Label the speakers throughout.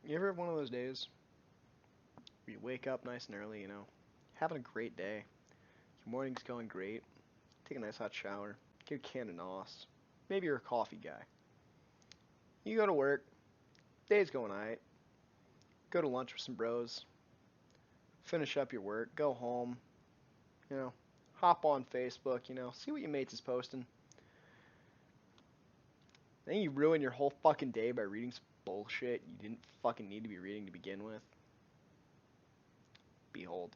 Speaker 1: You ever have one of those days where you wake up nice and early, having a great day, your morning's going great, take a nice hot shower, get a can of NOS, maybe you're a coffee guy. You go to work, day's going alright, go to lunch with some bros, finish up your work, go home, hop on Facebook, see what your mates is posting. Then you ruin your whole fucking day by reading some bullshit you didn't fucking need to be reading to begin with. Behold.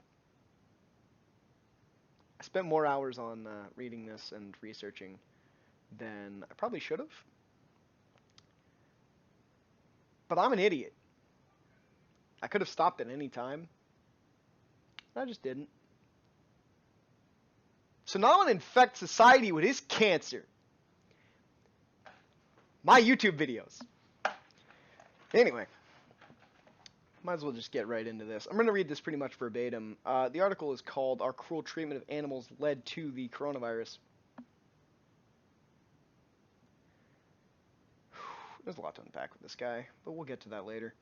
Speaker 1: I spent more hours on reading this and researching than I probably should have. But I'm an idiot. I could have stopped at any time. I just didn't. So now I'm going to infect society with his cancer. My YouTube videos. Anyway. Might as well just get right into this. I'm going to read this pretty much verbatim. The article is called "Our Cruel Treatment of Animals Led to the Coronavirus." There's a lot to unpack with this guy, but we'll get to that later.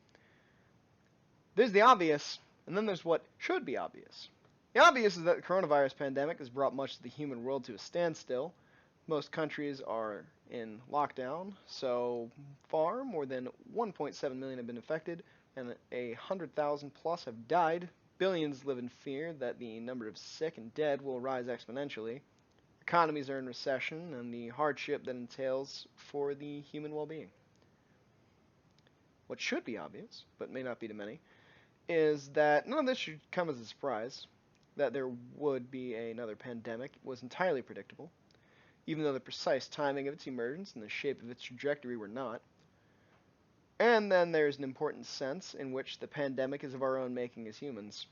Speaker 1: There's the obvious, and then there's what should be obvious. The obvious is that the coronavirus pandemic has brought much of the human world to a standstill. Most countries are in lockdown. So far, more than 1.7 million have been infected, and 100,000 plus have died. Billions live in fear that the number of sick and dead will rise exponentially. Economies are in recession, and the hardship that entails for the human well-being. What should be obvious, but may not be to many, is that none of this should come as a surprise. That there would be another pandemic was entirely predictable, even though the precise timing of its emergence and the shape of its trajectory were not. And then there's an important sense in which the pandemic is of our own making as humans.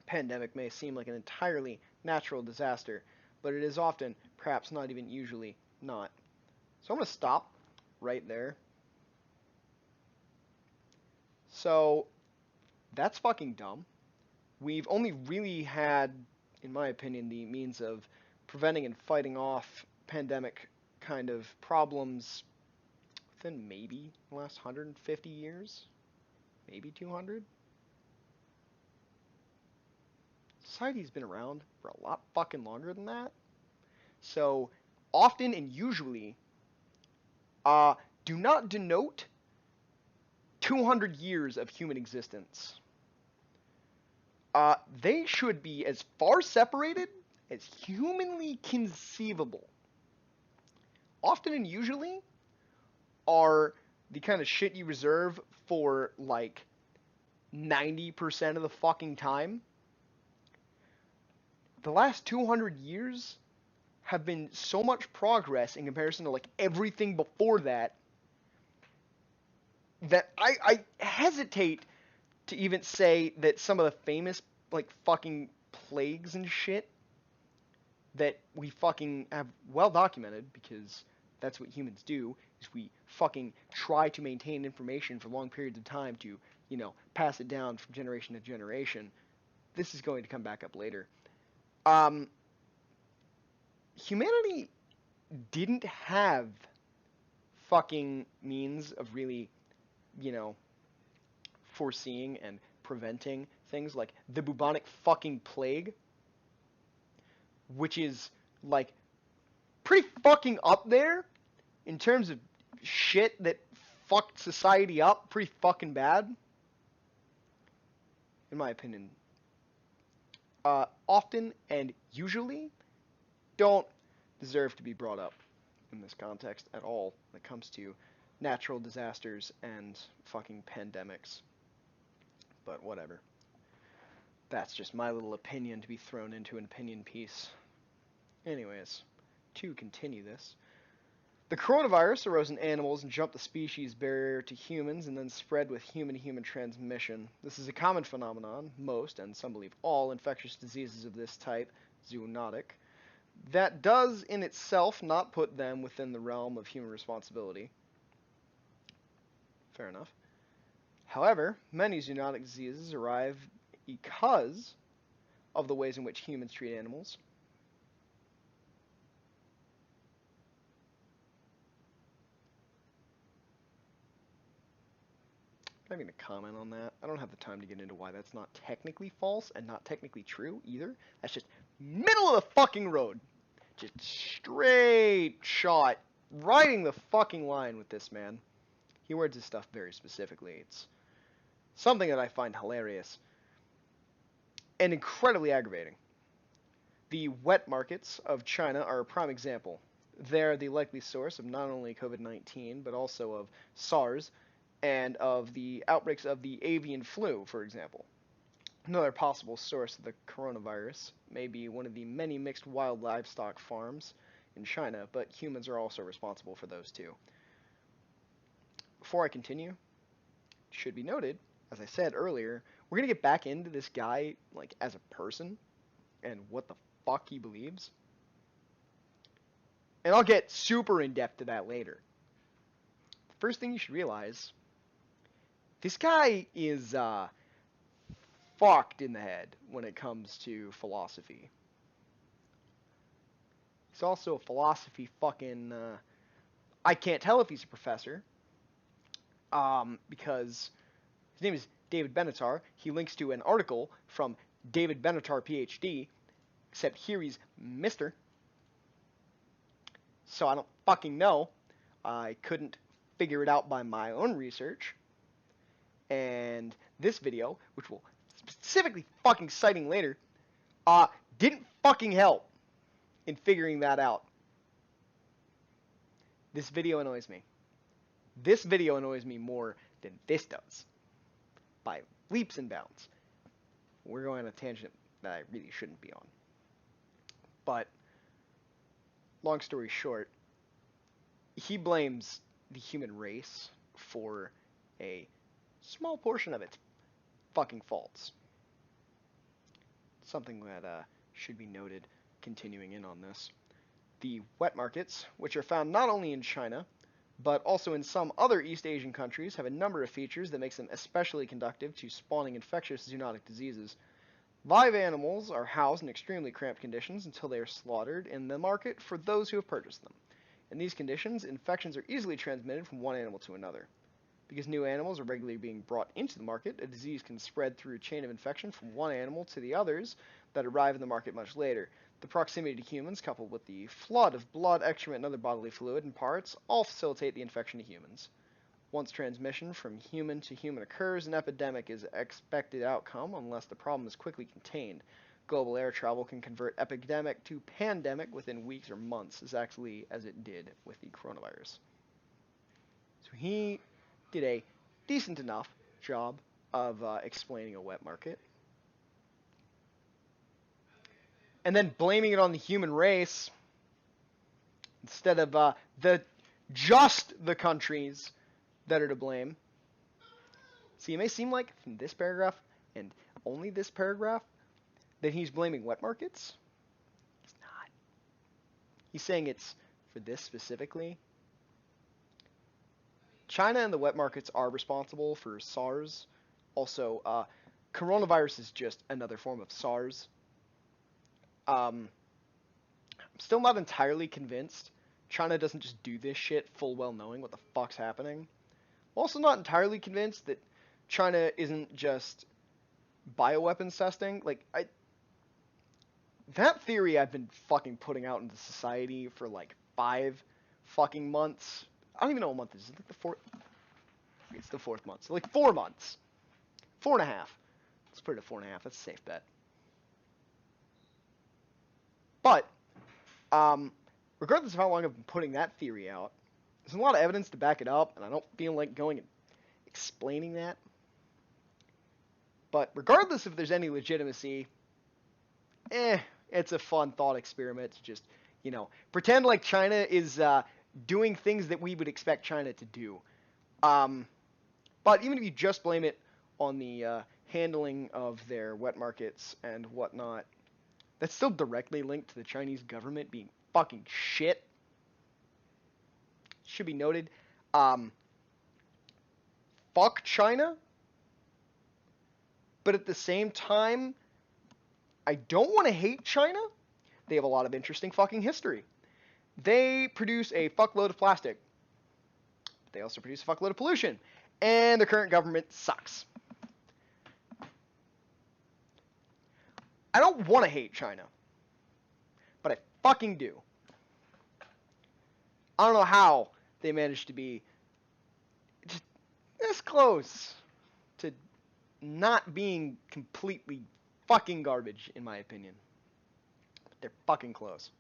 Speaker 1: Pandemic may seem like an entirely natural disaster, but it is often, perhaps not even usually, not. So I'm going to stop right there. So, that's fucking dumb. We've only really had, in my opinion, the means of preventing and fighting off pandemic kind of problems within maybe the last 150 years, maybe 200. Society's been around for a lot fucking longer than that. So often and usually do not denote 200 years of human existence. They should be as far separated as humanly conceivable. Often and usually are the kind of shit you reserve for like 90% of the fucking time. The last 200 years have been so much progress in comparison to like everything before that that I hesitate to even say that some of the famous like fucking plagues and shit that we fucking have well documented, because that's what humans do, is we fucking try to maintain information for long periods of time to, pass it down from generation to generation. This is going to come back up later. Humanity didn't have fucking means of really, foreseeing and preventing things like the bubonic fucking plague, which is like pretty fucking up there in terms of shit that fucked society up pretty fucking bad, in my opinion. Often and usually don't deserve to be brought up in this context at all when it comes to natural disasters and fucking pandemics. But whatever. That's just my little opinion to be thrown into an opinion piece. Anyways, to continue this. The coronavirus arose in animals and jumped the species barrier to humans and then spread with human-to-human transmission. This is a common phenomenon. Most, and some believe all, infectious diseases of this type, zoonotic, that does in itself not put them within the realm of human responsibility. Fair enough. However, many zoonotic diseases arrive because of the ways in which humans treat animals. I'm not even gonna comment on that. I don't have the time to get into why that's not technically false and not technically true either. That's just middle of the fucking road. Just straight shot, riding the fucking line with this man. He words his stuff very specifically. It's something that I find hilarious and incredibly aggravating. The wet markets of China are a prime example. They're the likely source of not only COVID-19, but also of SARS, and of the outbreaks of the avian flu, for example. Another possible source of the coronavirus may be one of the many mixed wild livestock farms in China, but humans are also responsible for those too. Before I continue, it should be noted, as I said earlier, we're going to get back into this guy, like, as a person, and what the fuck he believes. And I'll get super in-depth to that later. The first thing you should realize, this guy is fucked in the head when it comes to philosophy. He's also a philosophy fucking, I can't tell if he's a professor, because his name is David Benatar. He links to an article from David Benatar, PhD, except here he's Mr. So I don't fucking know. I couldn't figure it out by my own research. And this video, which will specifically fucking citing later, didn't fucking help in figuring that out. This video annoys me. This video annoys me more than this does. By leaps and bounds. We're going on a tangent that I really shouldn't be on. But, long story short, he blames the human race for a small portion of its fucking faults. Something that should be noted continuing in on this. The wet markets, which are found not only in China, but also in some other East Asian countries, have a number of features that makes them especially conducive to spawning infectious zoonotic diseases. Live animals are housed in extremely cramped conditions until they are slaughtered in the market for those who have purchased them. In these conditions, infections are easily transmitted from one animal to another. Because new animals are regularly being brought into the market, a disease can spread through a chain of infection from one animal to the others that arrive in the market much later. The proximity to humans, coupled with the flood of blood, excrement, and other bodily fluid and parts, all facilitate the infection to humans. Once transmission from human to human occurs, an epidemic is an expected outcome unless the problem is quickly contained. Global air travel can convert epidemic to pandemic within weeks or months, exactly as it did with the coronavirus. So he did a decent enough job of explaining a wet market. And then blaming it on the human race instead of the countries that are to blame. See, it may seem like from this paragraph and only this paragraph that he's blaming wet markets. He's not. He's saying it's for this specifically. China and the wet markets are responsible for SARS. Also, coronavirus is just another form of SARS. I'm still not entirely convinced China doesn't just do this shit full well knowing what the fuck's happening. I'm also not entirely convinced that China isn't just bioweapons testing. That theory I've been fucking putting out into society for like 5 fucking months. I don't even know what month it is. It's like the fourth. It's the 4th month. So like 4 months. 4.5. Let's put it at 4.5. That's a safe bet. But, regardless of how long I've been putting that theory out, there's a lot of evidence to back it up, and I don't feel like going and explaining that. But regardless if there's any legitimacy, it's a fun thought experiment to just, pretend like China is doing things that we would expect China to do. But even if you just blame it on the handling of their wet markets and whatnot, that's still directly linked to the Chinese government being fucking shit. Should be noted. Fuck China. But at the same time, I don't want to hate China. They have a lot of interesting fucking history. They produce a fuckload of plastic. They also produce a fuckload of pollution. And the current government sucks. I don't want to hate China, but I fucking do. I don't know how they managed to be just this close to not being completely fucking garbage, in my opinion. But they're fucking close.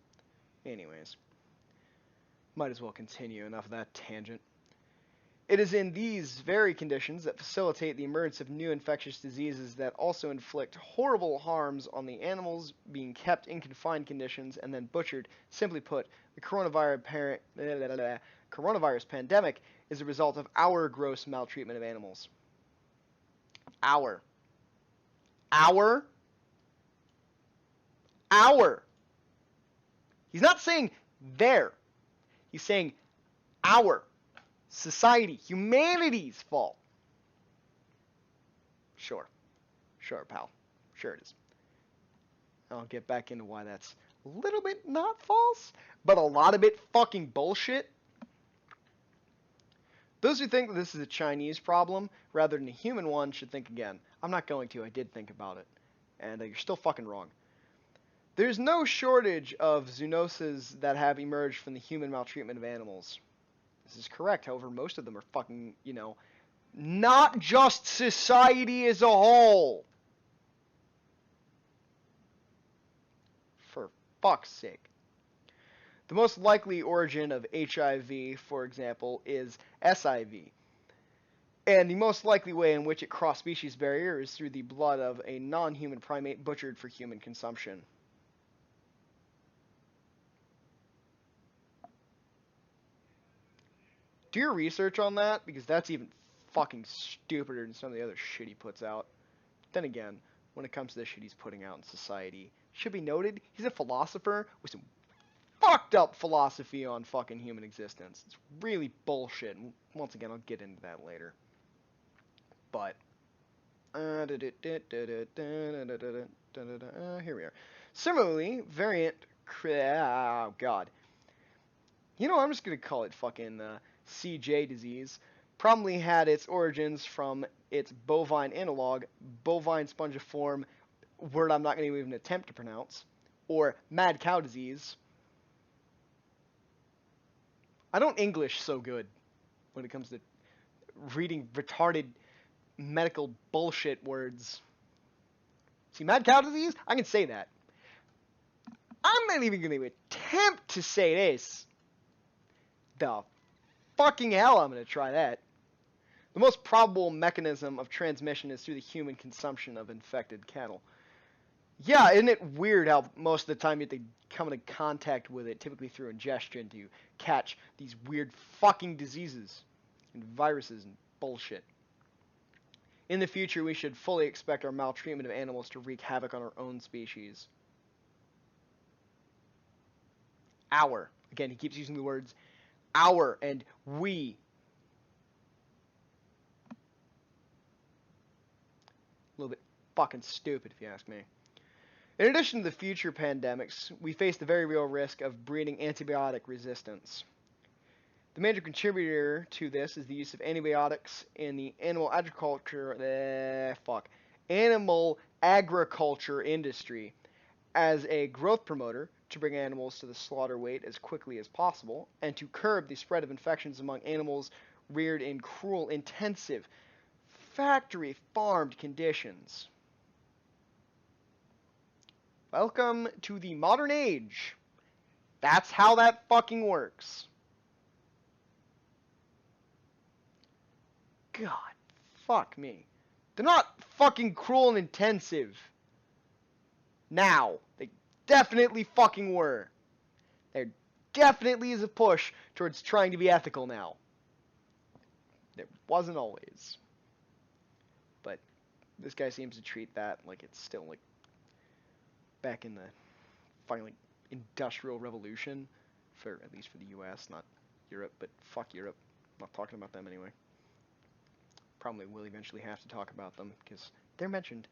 Speaker 1: Anyways, might as well continue. Enough of that tangent. It is in these very conditions that facilitate the emergence of new infectious diseases that also inflict horrible harms on the animals being kept in confined conditions and then butchered. Simply put, the coronavirus pandemic is a result of our gross maltreatment of animals. Our. Our. Our. He's not saying their. He's saying our. Society, humanity's fault. Sure. Sure, pal. Sure it is. I'll get back into why that's a little bit not false, but a lot of it fucking bullshit. Those who think that this is a Chinese problem rather than a human one should think again. I'm not going to. I did think about it. And you're still fucking wrong. There's no shortage of zoonoses that have emerged from the human maltreatment of animals. This is correct. However, most of them are fucking, not just society as a whole. For fuck's sake. The most likely origin of HIV, for example, is SIV. And the most likely way in which it crossed species barrier is through the blood of a non-human primate butchered for human consumption. Do your research on that, because that's even fucking stupider than some of the other shit he puts out. Then again, when it comes to the shit he's putting out in society, should be noted, he's a philosopher with some fucked up philosophy on fucking human existence. It's really bullshit, and once again, I'll get into that later. But, here we are. Similarly, variant, oh god. I'm just gonna call it fucking, CJ disease, probably had its origins from its bovine analog, bovine spongiform, word I'm not going to even attempt to pronounce, or mad cow disease. I don't English so good when it comes to reading retarded medical bullshit words. See, mad cow disease? I can say that. I'm not even going to attempt to say this. The fucking hell I'm going to try that. The most probable mechanism of transmission is through the human consumption of infected cattle. Yeah, isn't it weird how most of the time you have to come into contact with it, typically through ingestion, to catch these weird fucking diseases and viruses and bullshit. In the future, we should fully expect our maltreatment of animals to wreak havoc on our own species. Our. Again, he keeps using the words our and we. A little bit fucking stupid, if you ask me. In addition to the future pandemics, we face the very real risk of breeding antibiotic resistance. The major contributor to this is the use of antibiotics in the animal agriculture industry as a growth promoter to bring animals to the slaughter weight as quickly as possible and to curb the spread of infections among animals reared in cruel, intensive, factory farmed conditions. Welcome to the modern age. That's how that fucking works. God, fuck me. They're not fucking cruel and intensive. Now. They definitely fucking were. There definitely is a push towards trying to be ethical now. There wasn't always. But this guy seems to treat that like it's still like back in the finally industrial revolution, for at least for the US, not Europe, but fuck Europe. I'm not talking about them anyway. Probably will eventually have to talk about them because they're mentioned.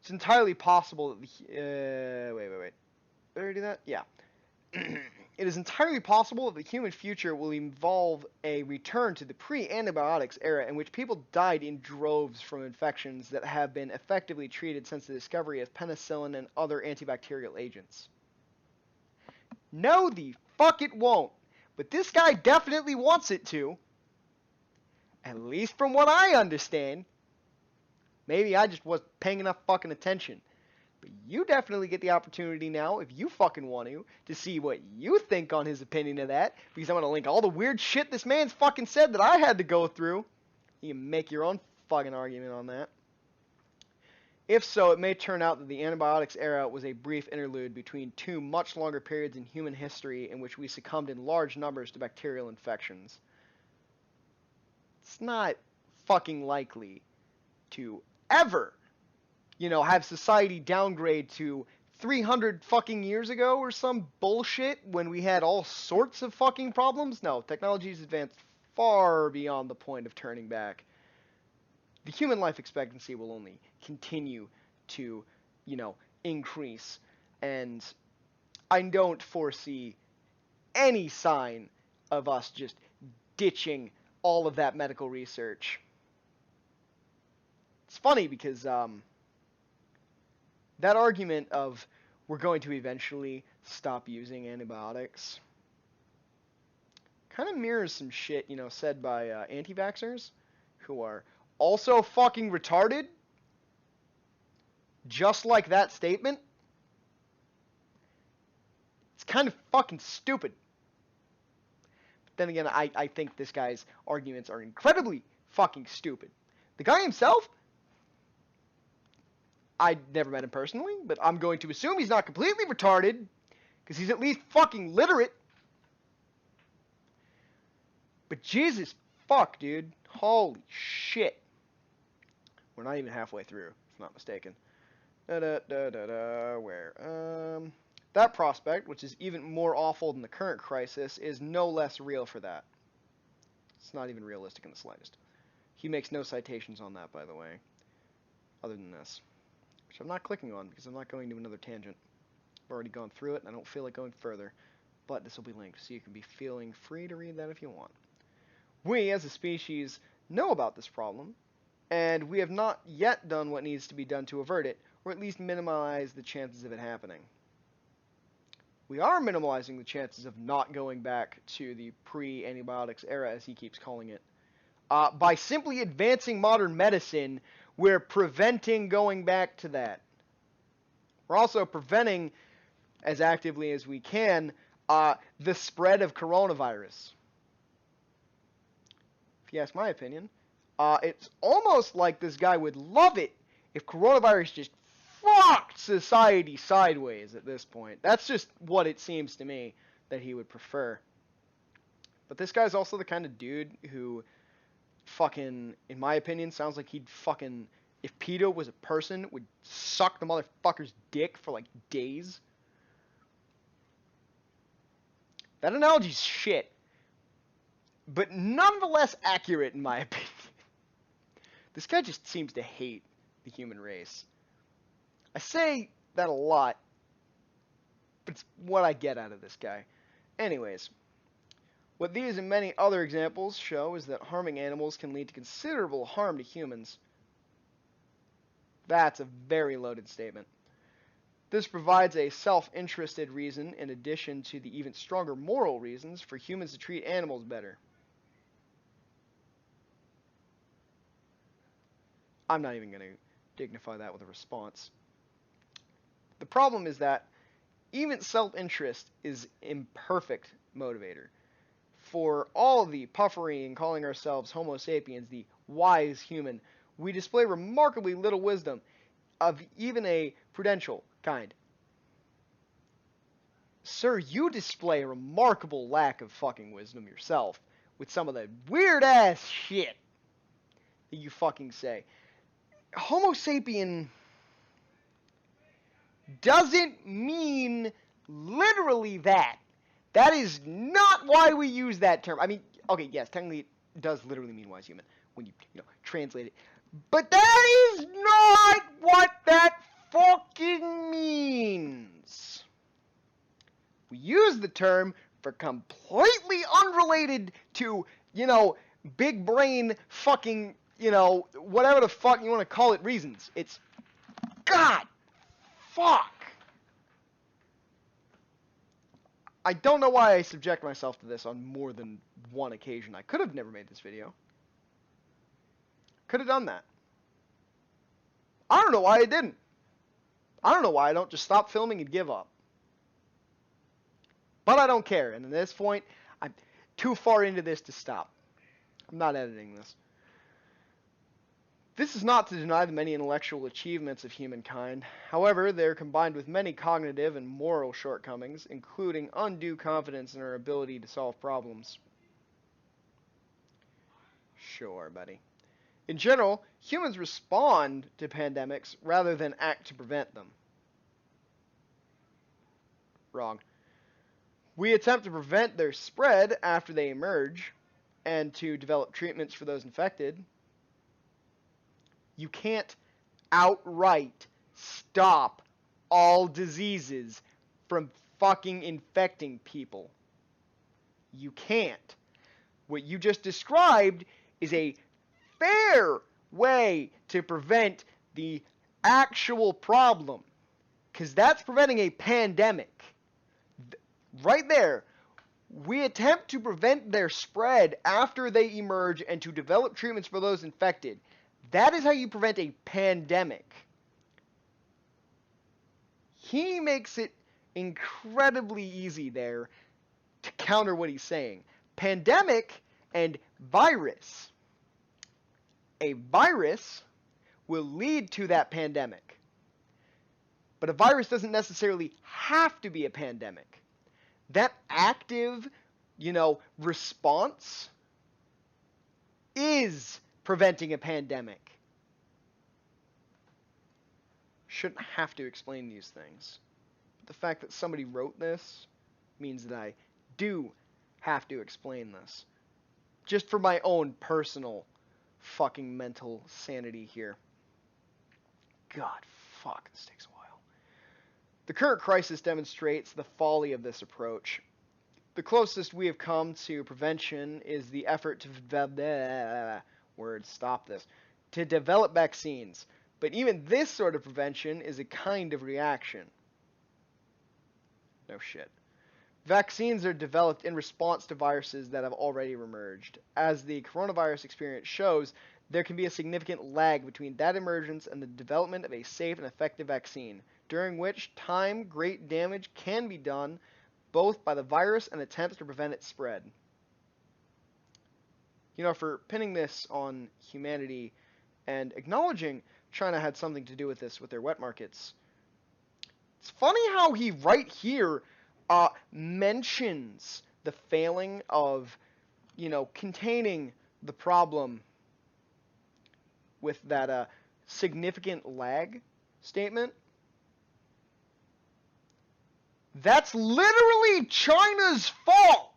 Speaker 1: It's entirely possible that the wait. Did I do that? Yeah. it is entirely possible that the human future will involve a return to the pre-antibiotics era in which people died in droves from infections that have been effectively treated since the discovery of penicillin and other antibacterial agents. No, the fuck it won't. But this guy definitely wants it to. At least from what I understand. Maybe I just wasn't paying enough fucking attention. But you definitely get the opportunity now, if you fucking want to see what you think on his opinion of that. Because I'm going to link all the weird shit this man's fucking said that I had to go through. You can make your own fucking argument on that. If so, it may turn out that the antibiotics era was a brief interlude between two much longer periods in human history in which we succumbed in large numbers to bacterial infections. It's not fucking likely to ever, have society downgrade to 300 fucking years ago or some bullshit when we had all sorts of fucking problems. No, technology's advanced far beyond the point of turning back. The human life expectancy will only continue to, increase. And I don't foresee any sign of us just ditching all of that medical research. It's funny because that argument of we're going to eventually stop using antibiotics kind of mirrors some shit, said by anti-vaxxers who are also fucking retarded, just like that statement. It's kind of fucking stupid. But then again, I think this guy's arguments are incredibly fucking stupid. The guy himself, I never met him personally, but I'm going to assume he's not completely retarded, because he's at least fucking literate. But Jesus fuck, dude. Holy shit. We're not even halfway through, if I'm not mistaken. Where? That prospect, which is even more awful than the current crisis, is no less real for that. It's not even realistic in the slightest. He makes no citations on that, by the way, other than this, which I'm not clicking on because I'm not going to another tangent. I've already gone through it, and I don't feel like going further, but this will be linked, so you can be feeling free to read that if you want. We, as a species, know about this problem, and we have not yet done what needs to be done to avert it, or at least minimize the chances of it happening. We are minimalizing the chances of not going back to the pre-antibiotics era, as he keeps calling it. By simply advancing modern medicine, we're preventing going back to that. We're also preventing, as actively as we can, the spread of coronavirus. If you ask my opinion, it's almost like this guy would love it if coronavirus just fucked society sideways at this point. That's just what it seems to me that he would prefer. But this guy's also the kind of dude who fucking, in my opinion, sounds like he'd fucking, if PETA was a person, would suck the motherfucker's dick for like days. That analogy's shit, but nonetheless accurate in my opinion. This guy just seems to hate the human race. I say that a lot, but it's what I get out of this guy. Anyways, what these and many other examples show is that harming animals can lead to considerable harm to humans. That's a very loaded statement. This provides a self-interested reason in addition to the even stronger moral reasons for humans to treat animals better. I'm not even going to dignify that with a response. The problem is that even self-interest is imperfect motivator. For all the puffery and calling ourselves Homo sapiens, the wise human, we display remarkably little wisdom of even a prudential kind. Sir, you display a remarkable lack of fucking wisdom yourself with some of the weird-ass shit that you fucking say. Homo sapien doesn't mean literally that. That is not why we use that term. I mean, okay, yes, technically it does literally mean wise human when you translate it. But that is not what that fucking means. We use the term for completely unrelated to, big brain fucking, whatever the fuck you want to call it reasons. It's, God, fuck. I don't know why I subject myself to this on more than one occasion. I could have never made this video. Could have done that. I don't know why I didn't. I don't know why I don't just stop filming and give up. But I don't care, and at this point, I'm too far into this to stop. I'm not editing this. This is not to deny the many intellectual achievements of humankind. However, they are combined with many cognitive and moral shortcomings, including undue confidence in our ability to solve problems. Sure, buddy. In general, humans respond to pandemics rather than act to prevent them. Wrong. We attempt to prevent their spread after they emerge, and to develop treatments for those infected. You can't outright stop all diseases from fucking infecting people. You can't. What you just described is a fair way to prevent the actual problem, because that's preventing a pandemic. Right there, we attempt to prevent their spread after they emerge and to develop treatments for those infected. That is how you prevent a pandemic. He makes it incredibly easy there to counter what he's saying. Pandemic and virus. A virus will lead to that pandemic. But a virus doesn't necessarily have to be a pandemic. That active, response is preventing a pandemic. Shouldn't have to explain these things. But the fact that somebody wrote this means that I do have to explain this. Just for my own personal fucking mental sanity here. God, fuck, this takes a while. The current crisis demonstrates the folly of this approach. The closest we have come to prevention is the effort to to develop vaccines. But even this sort of prevention is a kind of reaction. No shit. Vaccines are developed in response to viruses that have already emerged. As the coronavirus experience shows, there can be a significant lag between that emergence and the development of a safe and effective vaccine, during which time great damage can be done both by the virus and attempts to prevent its spread. For pinning this on humanity and acknowledging China had something to do with this with their wet markets, it's funny how he right here mentions the failing of, containing the problem with that significant lag statement. That's literally China's fault.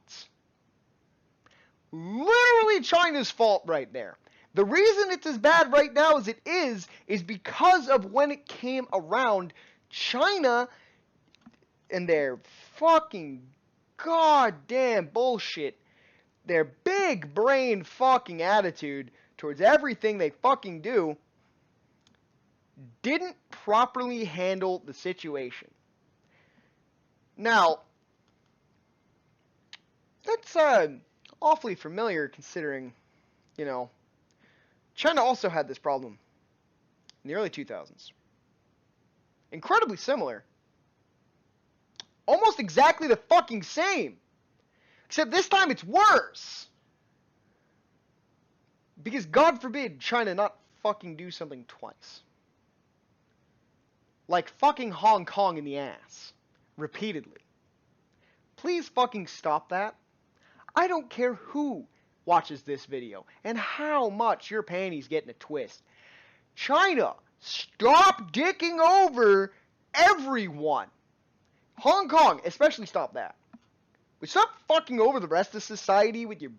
Speaker 1: Literally China's fault right there. The reason it's as bad right now as it is because of when it came around, China and their fucking goddamn bullshit, their big brain fucking attitude towards everything they fucking do, didn't properly handle the situation. Now, that's awfully familiar considering, China also had this problem in the early 2000s. Incredibly similar. Almost exactly the fucking same. Except this time it's worse. Because God forbid China not fucking do something twice. Like fucking Hong Kong in the ass. Repeatedly. Please fucking stop that. I don't care who watches this video and how much your panties get in a twist. China, stop dicking over everyone. Hong Kong, especially stop that. But stop fucking over the rest of society with your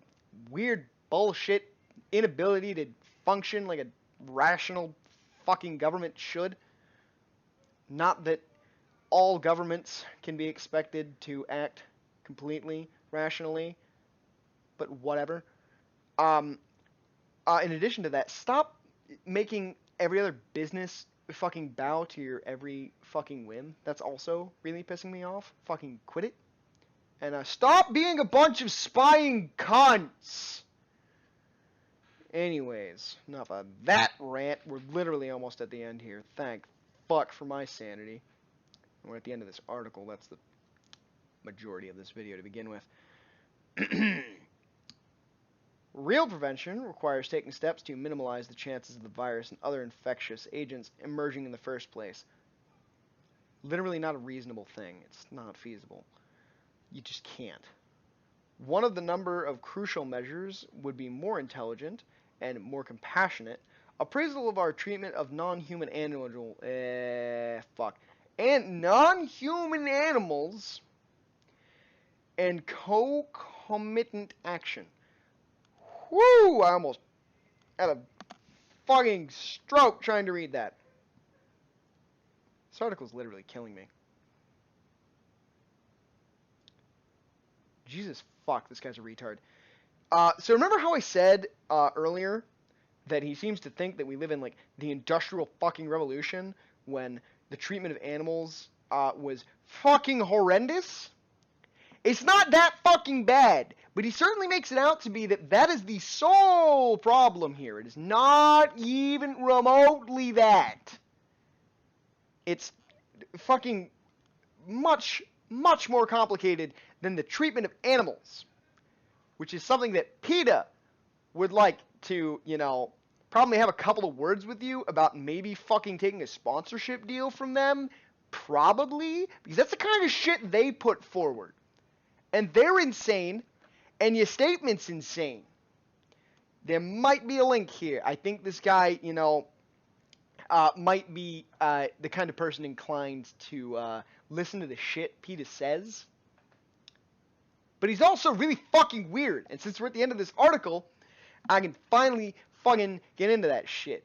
Speaker 1: weird bullshit inability to function like a rational fucking government should. Not that all governments can be expected to act completely rationally, but whatever. In addition to that, stop making every other business fucking bow to your every fucking whim. That's also really pissing me off. Fucking quit it. And stop being a bunch of spying cunts. Anyways, enough of that rant. We're literally almost at the end here. Thank fuck for my sanity. We're at the end of this article. That's the majority of this video to begin with. Real prevention requires taking steps to minimize the chances of the virus and other infectious agents emerging in the first place. Literally not a reasonable thing. It's not feasible. You just can't. One of the number of crucial measures would be more intelligent and more compassionate appraisal of our treatment of non-human non-human animals and concomitant action. Whoo! I almost had a fucking stroke trying to read that. This article's literally killing me. Jesus fuck, this guy's a retard. So remember how I said earlier that he seems to think that we live in like the industrial fucking revolution when the treatment of animals was fucking horrendous? It's not that fucking bad, but he certainly makes it out to be that is the sole problem here. It is not even remotely that. It's fucking much, much more complicated than the treatment of animals, which is something that PETA would like to, probably have a couple of words with you about maybe fucking taking a sponsorship deal from them. Probably, because that's the kind of shit they put forward. And they're insane, and your statement's insane. There might be a link here. I think this guy, might be the kind of person inclined to listen to the shit PETA says. But he's also really fucking weird. And since we're at the end of this article, I can finally fucking get into that shit.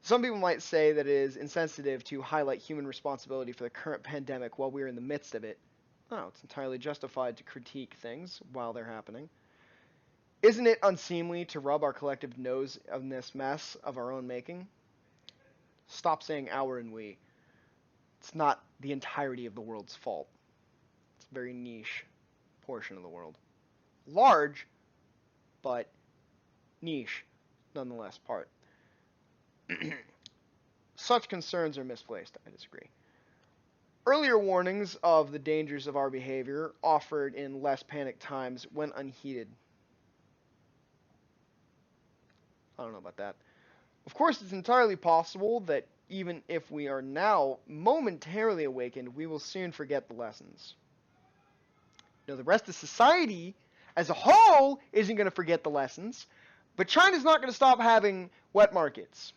Speaker 1: Some people might say that it is insensitive to highlight human responsibility for the current pandemic while we're in the midst of it. Oh, it's entirely justified to critique things while they're happening. Isn't it unseemly to rub our collective nose in this mess of our own making? Stop saying our and we. It's not the entirety of the world's fault. It's a very niche portion of the world. Large, but niche, nonetheless, part. Such concerns are misplaced. I disagree. Earlier warnings of the dangers of our behavior offered in less panicked times went unheeded. I don't know about that. Of course, it's entirely possible that even if we are now momentarily awakened, we will soon forget the lessons. The rest of society as a whole isn't going to forget the lessons, but China's not going to stop having wet markets,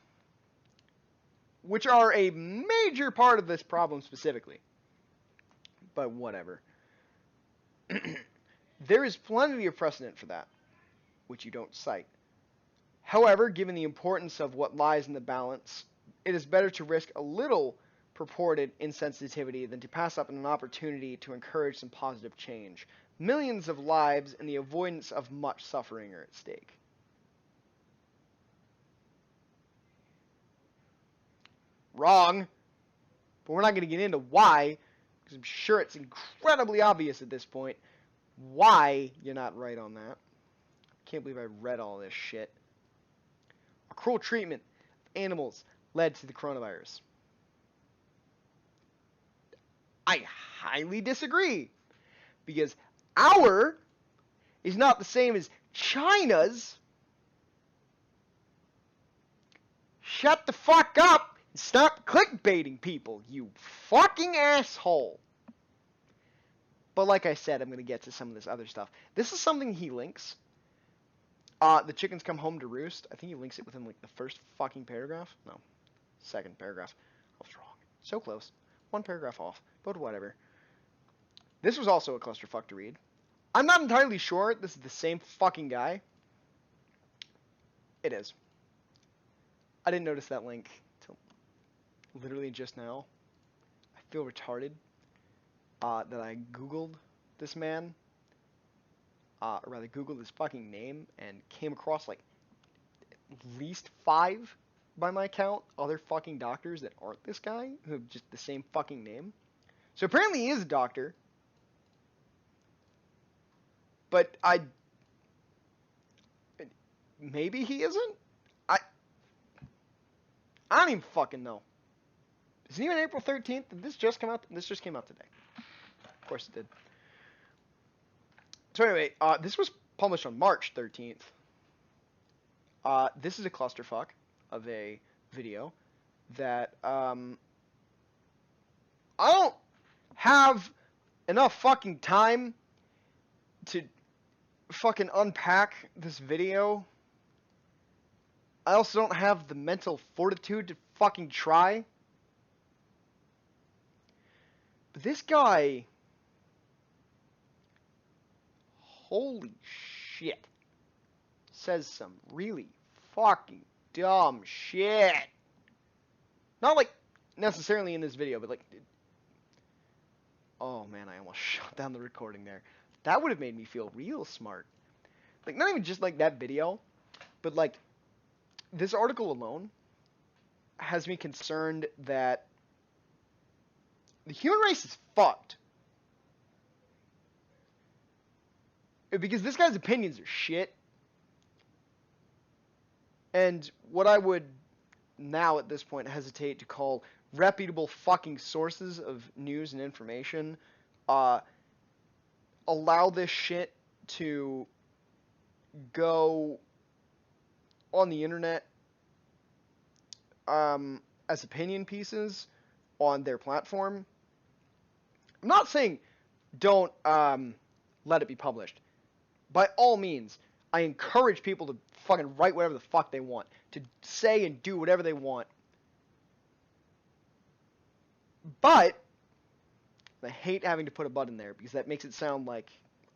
Speaker 1: which are a major part of this problem specifically. But whatever. There is plenty of precedent for that, which you don't cite. However, given the importance of what lies in the balance, it is better to risk a little purported insensitivity than to pass up an opportunity to encourage some positive change. Millions of lives and the avoidance of much suffering are at stake. Wrong. But we're not going to get into why, because I'm sure it's incredibly obvious at this point why you're not right on that. Can't believe I read all this shit. A cruel treatment of animals led to the coronavirus. I highly disagree, because our is not the same as China's. Shut the fuck up and stop clickbaiting people, you fucking asshole. But like I said, I'm going to get to some of this other stuff. This is something he links. The chickens come home to roost. I think he links it within like the first fucking paragraph. No, second paragraph. I was wrong. So close. One paragraph off. But whatever. This was also a clusterfuck to read. I'm not entirely sure this is the same fucking guy. It is. I didn't notice that link until literally just now. I feel retarded that I googled this man or rather Googled his fucking name and came across like at least 5, by my count, other fucking doctors that aren't this guy who have just the same fucking name. So apparently he is a doctor, but maybe he isn't. I don't even fucking know. Is it even April 13th? Did this just come out? This just came out today. Of course it did. So anyway, this was published on March 13th. This is a clusterfuck of a video that I don't have enough fucking time to fucking unpack this video. I also don't have the mental fortitude to fucking try. But this guy, holy shit, says some really fucking dumb shit. Not like necessarily in this video, but like, oh man, I almost shut down the recording there. That would have made me feel real smart. Like, not even just like that video, but like this article alone has me concerned that the human race is fucked. Because this guy's opinions are shit. And what I would now at this point hesitate to call reputable fucking sources of news and information allow this shit to go on the internet as opinion pieces on their platform. I'm not saying don't let it be published. By all means, I encourage people to fucking write whatever the fuck they want, to say and do whatever they want. But I hate having to put a but in there because that makes it sound like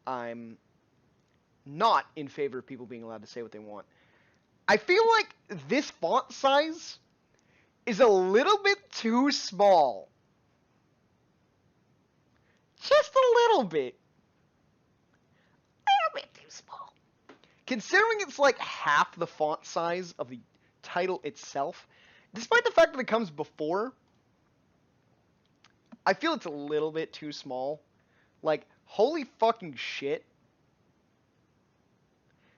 Speaker 1: I'm not in favor of people being allowed to say what they want. I feel like this font size is a little bit too small. Just a little bit. A little bit too small. Considering it's like half the font size of the title itself, despite the fact that it comes before, I feel it's a little bit too small. Like, holy fucking shit.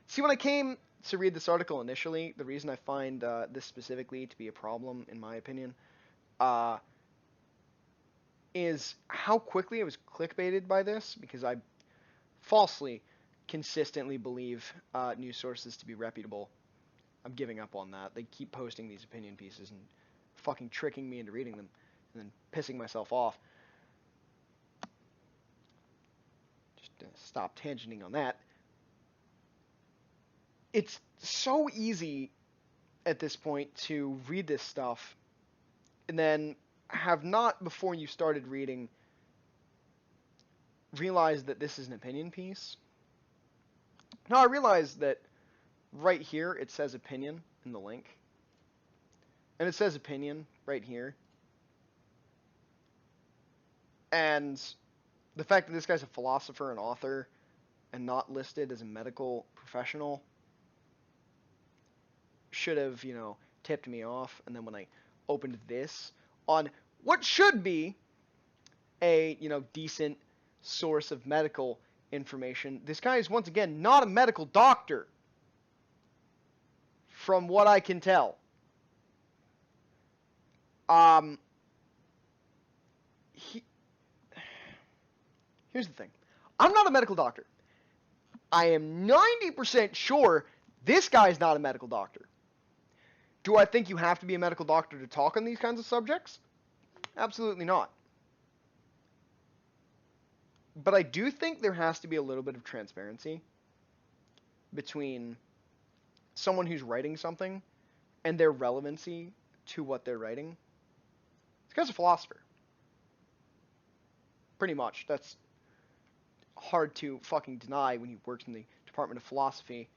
Speaker 1: See, when I came to read this article initially, the reason I find this specifically to be a problem, in my opinion, is how quickly I was clickbaited by this, because I falsely, consistently believe news sources to be reputable. I'm giving up on that. They keep posting these opinion pieces and fucking tricking me into reading them, and then pissing myself off. Just stop tangenting on that. It's so easy at this point to read this stuff and then have not, before you started reading, realized that this is an opinion piece. Now I realize that right here it says opinion in the link. And it says opinion right here. And the fact that this guy's a philosopher and author and not listed as a medical professional should have, tipped me off. And then when I opened this on what should be a, decent source of medical information, this guy is once again not a medical doctor, from what I can tell. Here's the thing. I'm not a medical doctor. I am 90% sure this guy's not a medical doctor. Do I think you have to be a medical doctor to talk on these kinds of subjects? Absolutely not. But I do think there has to be a little bit of transparency between someone who's writing something and their relevancy to what they're writing. This guy's a philosopher. Pretty much. That's hard to fucking deny when he works in the Department of Philosophy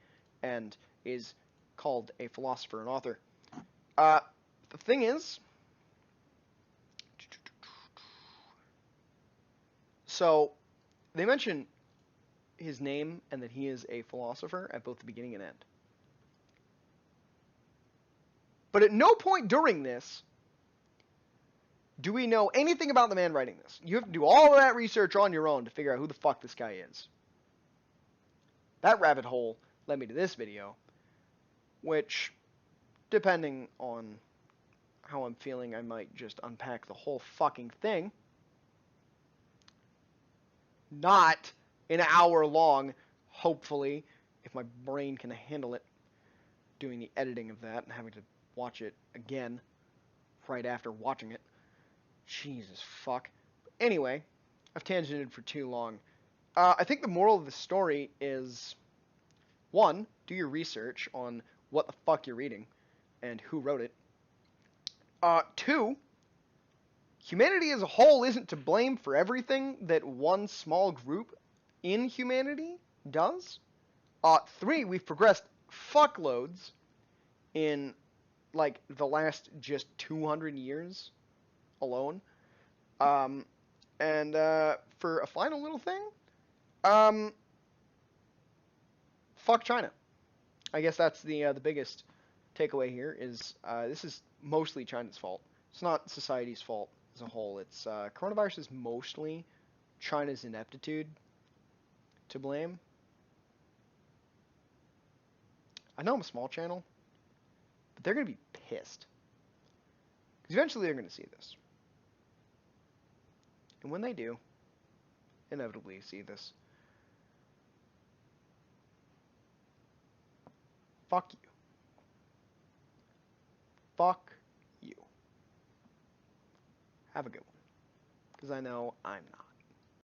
Speaker 1: and is called a philosopher and author. The thing is, so they mention his name and that he is a philosopher at both the beginning and end. But at no point during this do we know anything about the man writing this. You have to do all of that research on your own to figure out who the fuck this guy is. That rabbit hole led me to this video, which, depending on how I'm feeling, I might just unpack the whole fucking thing. Not an hour long, hopefully, if my brain can handle it, doing the editing of that and having to watch it again right after watching it. Jesus fuck. Anyway, I've tangented for too long. I think the moral of the story is, 1, do your research on what the fuck you're reading and who wrote it. 2, humanity as a whole isn't to blame for everything that one small group in humanity does. 3, we've progressed fuckloads in, like, the last just 200 years alone. And for a final little thing, fuck China. I guess that's the biggest takeaway here is this is mostly China's fault. It's not society's fault as a whole. It's coronavirus is mostly China's ineptitude to blame. I know I'm a small channel, but they're going to be pissed. Because eventually they're going to see this. And when they do, inevitably see this, fuck you. Fuck you. Have a good one. Because I know I'm not.